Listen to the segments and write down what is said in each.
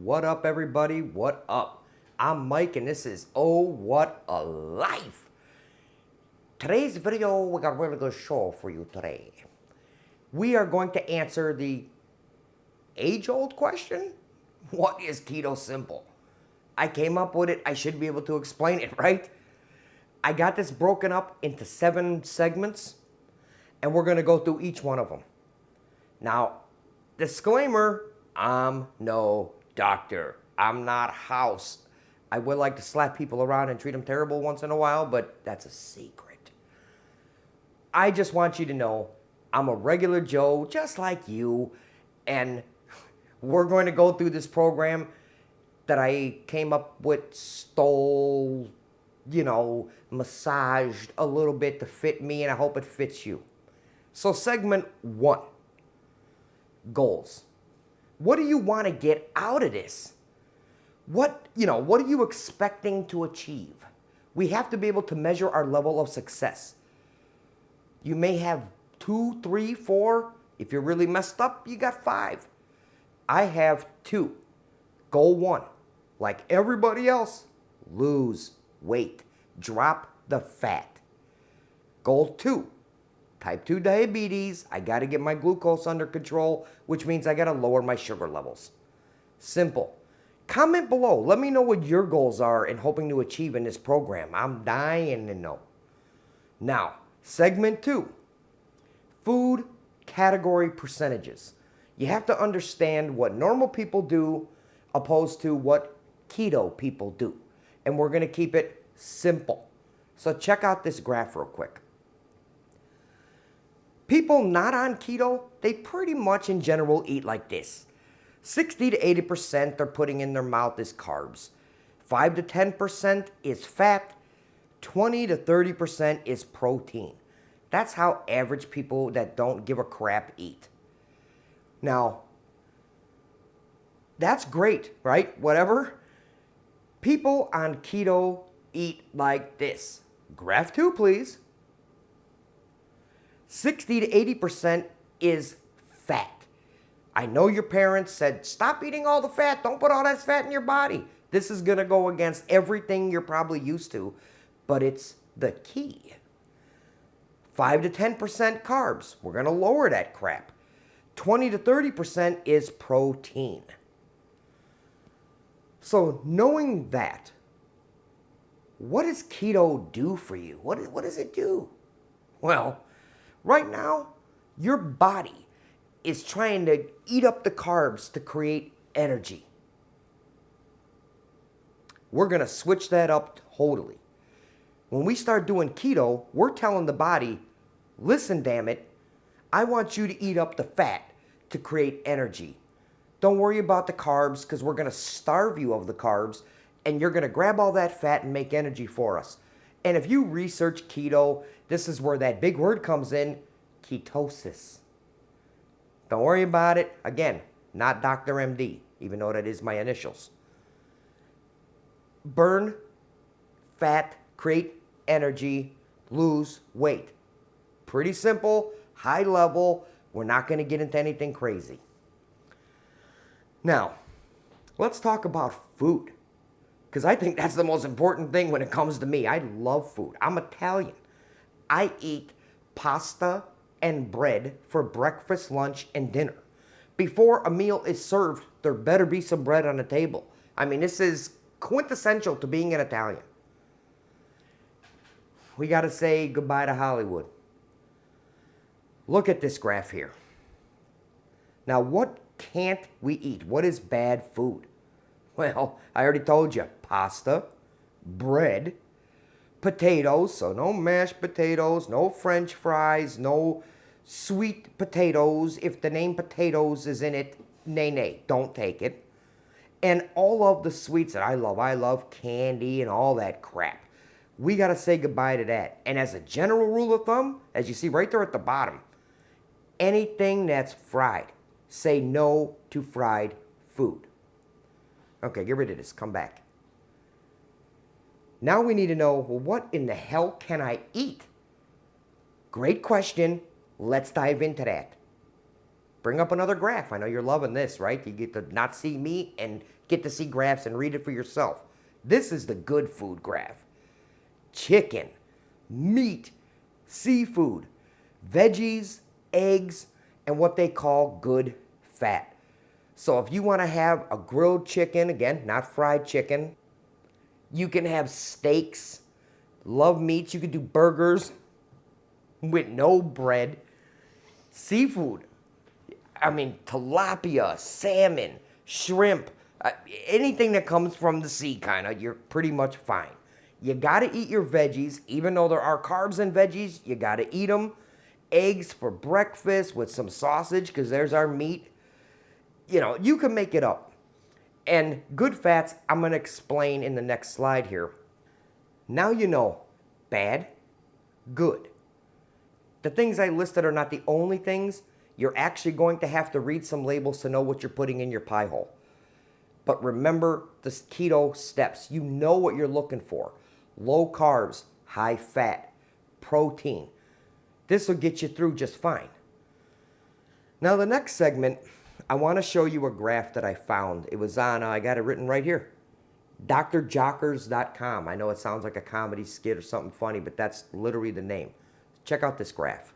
What up, everybody? What up? I'm Mike, and this is Oh What a Life. Today's video, we got a really good show for you today. We are going to answer the age-old question: what is Keto Simple? I came up with it. I should be able to explain it, right? I got this broken up into 7 segments, and we're going to go through each one of them. Now, disclaimer, I'm no doctor. I'm not House. I would like to slap people around and treat them terrible once in a while, but that's a secret. I just want you to know I'm a regular Joe, just like you, and we're going to go through this program that I came up with, stole, massaged a little bit to fit me, and I hope it fits you. So segment 1, goals. What do you want to get out of this? What are you expecting to achieve? We have to be able to measure our level of success. You may have 2, 3, 4. If you're really messed up, you got 5. I have 2. Goal 1, like everybody else, lose weight, drop the fat. Goal 2, type 2 diabetes. I got to get my glucose under control, which means I got to lower my sugar levels. Simple. Comment below. Let me know what your goals are and hoping to achieve in this program. I'm dying to know. Now, segment 2, food category percentages. You have to understand what normal people do opposed to what keto people do. And we're going to keep it simple. So check out this graph real quick. People not on keto, they pretty much in general eat like this. 60 to 80% they're putting in their mouth is carbs. 5 to 10% is fat. 20 to 30% is protein. That's how average people that don't give a crap eat. Now, that's great, right? Whatever. People on keto eat like this. Graph 2, please. 60 to 80% is fat. I know your parents said, stop eating all the fat. Don't put all that fat in your body. This is going to go against everything you're probably used to, but it's the key. 5 to 10% carbs. We're going to lower that crap. 20 to 30% is protein. So knowing that, what does keto do for you? What does it do? Well, right now, your body is trying to eat up the carbs to create energy. We're going to switch that up totally. When we start doing keto, we're telling the body, listen, damn it, I want you to eat up the fat to create energy. Don't worry about the carbs, because we're going to starve you of the carbs, and you're going to grab all that fat and make energy for us. And if you research keto, this is where that big word comes in, ketosis. Don't worry about it. Again, not Dr. MD, even though that is my initials. Burn fat, create energy, lose weight. Pretty simple, high level. We're not going to get into anything crazy. Now, let's talk about food, because I think that's the most important thing when it comes to me. I love food. I'm Italian. I eat pasta and bread for breakfast, lunch, and dinner. Before a meal is served, there better be some bread on the table. I mean, this is quintessential to being an Italian. We got to say goodbye to Hollywood. Look at this graph here. Now, what can't we eat? What is bad food? Well, I already told you, pasta, bread, potatoes, so no mashed potatoes, no French fries, no sweet potatoes. If the name potatoes is in it, nay, don't take it. And all of the sweets that I love candy and all that crap. We got to say goodbye to that. And as a general rule of thumb, as you see right there at the bottom, anything that's fried, say no to fried food. Okay, get rid of this. Come back. Now we need to know, well, what in the hell can I eat? Great question. Let's dive into that. Bring up another graph. I know you're loving this, right? You get to not see me and get to see graphs and read it for yourself. This is the good food graph. Chicken, meat, seafood, veggies, eggs, and what they call good fat. So if you want to have a grilled chicken, again, not fried chicken, you can have steaks, love meats, you can do burgers with no bread, seafood. I mean, tilapia, salmon, shrimp, anything that comes from the sea, kind of, you're pretty much fine. You got to eat your veggies, even though there are carbs in veggies, you got to eat them. Eggs for breakfast with some sausage, because there's our meat. You know, you can make it up. And good fats, I'm going to explain in the next slide here. Now you know bad, good. The things I listed are not the only things. You're actually going to have to read some labels to know what you're putting in your pie hole. But remember the keto steps. You know what you're looking for. Low carbs, high fat, protein. This will get you through just fine. Now the next segment, I want to show you a graph that I found. It was on, I got it written right here, drjockers.com. I know it sounds like a comedy skit or something funny, but that's literally the name. Check out this graph.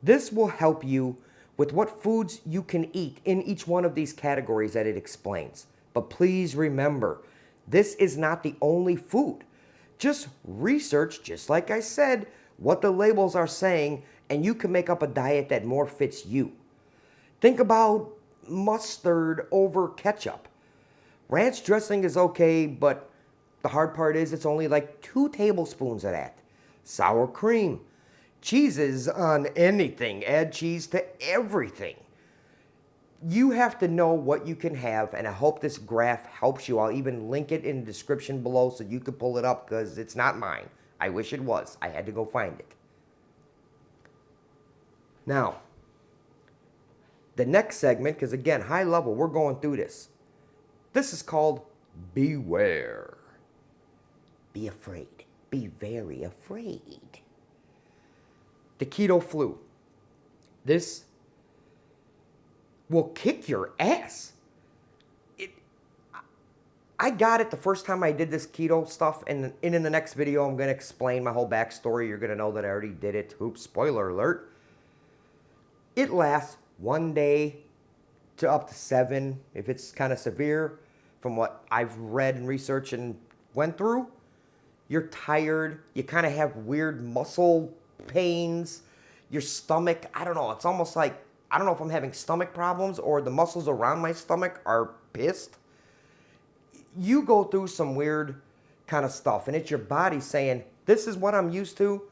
This will help you with what foods you can eat in each one of these categories that it explains. But please remember, this is not the only food. Just research, just like I said, what the labels are saying, and you can make up a diet that more fits you. Think about mustard over ketchup. Ranch dressing is okay, but the hard part is it's only like 2 tablespoons of that. Sour cream. Cheeses on anything. Add cheese to everything. You have to know what you can have, and I hope this graph helps you. I'll even link it in the description below so you can pull it up, because it's not mine. I wish it was. I had to go find it. Now, the next segment, because again, high level, we're going through this. This is called Beware. Be afraid. Be very afraid. The keto flu. This will kick your ass. I got it the first time I did this keto stuff, and in the next video I'm going to explain my whole backstory. You're going to know that I already did it. Oops, spoiler alert. It lasts 1 day to up to 7 if it's kind of severe. From what I've read and researched and went through, you're tired. You kind of have weird muscle pains. Your stomach, I don't know. It's almost like, I don't know if I'm having stomach problems or the muscles around my stomach are pissed. You go through some weird kind of stuff, and it's your body saying, this is what I'm used to.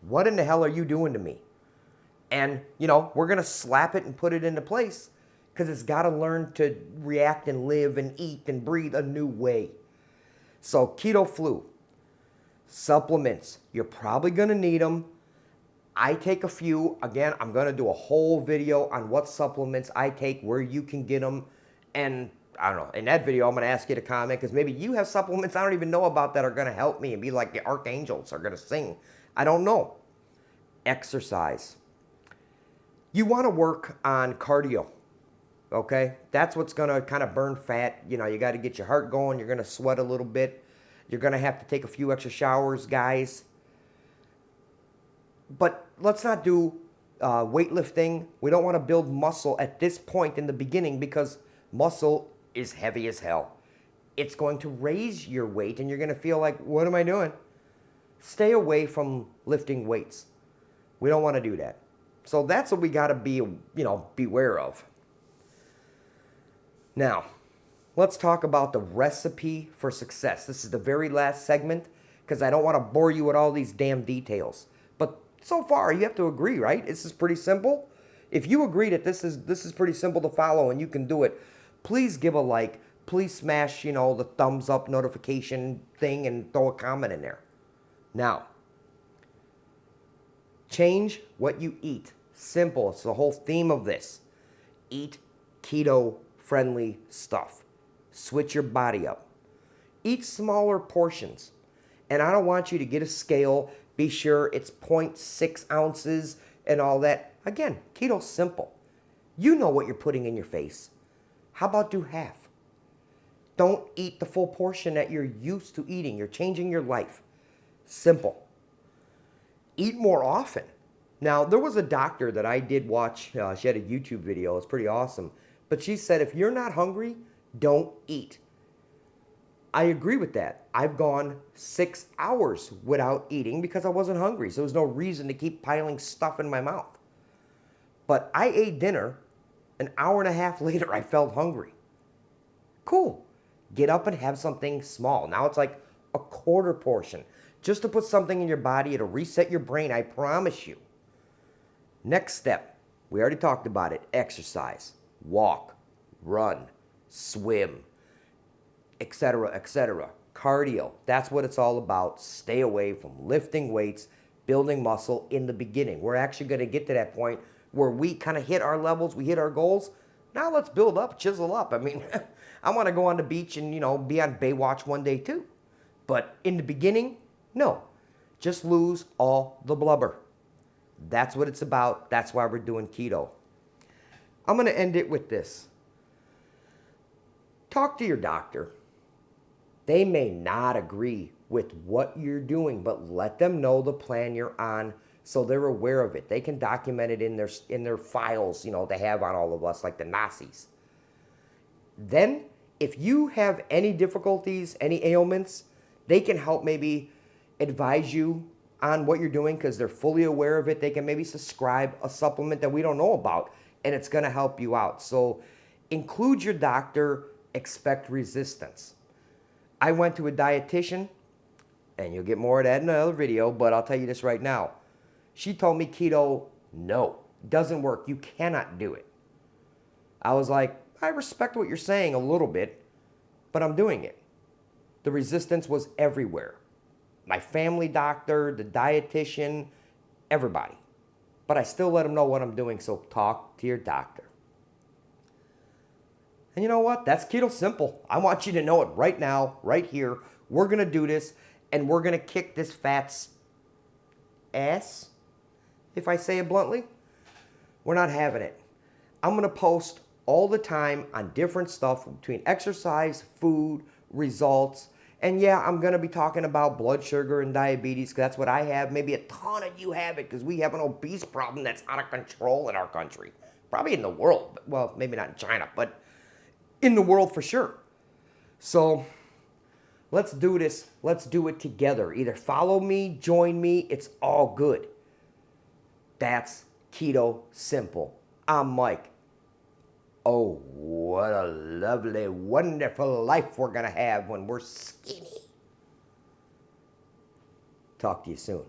What in the hell are you doing to me? And, you know, we're going to slap it and put it into place, because it's got to learn to react and live and eat and breathe a new way. So keto flu, supplements, you're probably going to need them. I take a few. Again, I'm going to do a whole video on what supplements I take, where you can get them. And I don't know, in that video, I'm going to ask you to comment, because maybe you have supplements I don't even know about that are going to help me and be like the archangels are going to sing. I don't know. Exercise. You want to work on cardio, okay? That's what's going to kind of burn fat. You know, you got to get your heart going. You're going to sweat a little bit. You're going to have to take a few extra showers, guys. But let's not do weightlifting. We don't want to build muscle at this point in the beginning, because muscle is heavy as hell. It's going to raise your weight, and you're going to feel like, what am I doing? Stay away from lifting weights. We don't want to do that. So that's what we got to be, you know, beware of. Now, let's talk about the recipe for success. This is the very last segment, because I don't want to bore you with all these damn details. But so far, you have to agree, right? This is pretty simple. If you agree that this is pretty simple to follow and you can do it, please give a like. Please smash, you know, the thumbs up notification thing and throw a comment in there. Now, change what you eat. Simple. It's the whole theme of this. Eat keto-friendly stuff. Switch your body up. Eat smaller portions. And I don't want you to get a scale. Be sure it's 0.6 ounces and all that. Again, Keto Simple. You know what you're putting in your face. How about do half? Don't eat the full portion that you're used to eating. You're changing your life. Simple. Eat more often. Now, there was a doctor that I did watch. She had a YouTube video. It's pretty awesome. But she said, if you're not hungry, don't eat. I agree with that. I've gone 6 hours without eating because I wasn't hungry. So there was no reason to keep piling stuff in my mouth. But I ate dinner. An hour and a half later, I felt hungry. Cool. Get up and have something small. Now it's like a quarter portion. Just to put something in your body, it'll reset your brain, I promise you. Next step, we already talked about it, exercise. Walk, run, swim, etc., etc. Cardio, that's what it's all about. Stay away from lifting weights, building muscle in the beginning. We're actually going to get to that point where we kind of hit our levels, we hit our goals. Now let's build up, chisel up. I mean, I want to go on the beach and, be on Baywatch one day too. But in the beginning, no. Just lose all the blubber. That's what it's about. That's why we're doing keto. I'm going to end it with this. Talk to your doctor. They may not agree with what you're doing, but let them know the plan you're on so they're aware of it. They can document it in their files, they have on all of us, like the Nazis. Then, if you have any difficulties, any ailments, they can help maybe advise you on what you're doing because they're fully aware of it. They can maybe prescribe a supplement that we don't know about, and it's going to help you out. So include your doctor, expect resistance. I went to a dietitian, and you'll get more of that in another video, but I'll tell you this right now. She told me keto, no, doesn't work. You cannot do it. I was like, I respect what you're saying a little bit, but I'm doing it. The resistance was everywhere. My family doctor, the dietitian, everybody. But I still let them know what I'm doing, so talk to your doctor. And you know what? That's Keto Simple. I want you to know it right now, right here. We're going to do this, and we're going to kick this fat's ass, if I say it bluntly. We're not having it. I'm going to post all the time on different stuff between exercise, food, results. And yeah, I'm going to be talking about blood sugar and diabetes because that's what I have. Maybe a ton of you have it because we have an obese problem that's out of control in our country. Probably in the world. Well, maybe not in China, but in the world for sure. So let's do this. Let's do it together. Either follow me, join me. It's all good. That's Keto Simple. I'm Mike. Oh, what a lovely, wonderful life we're going to have when we're skinny. Talk to you soon.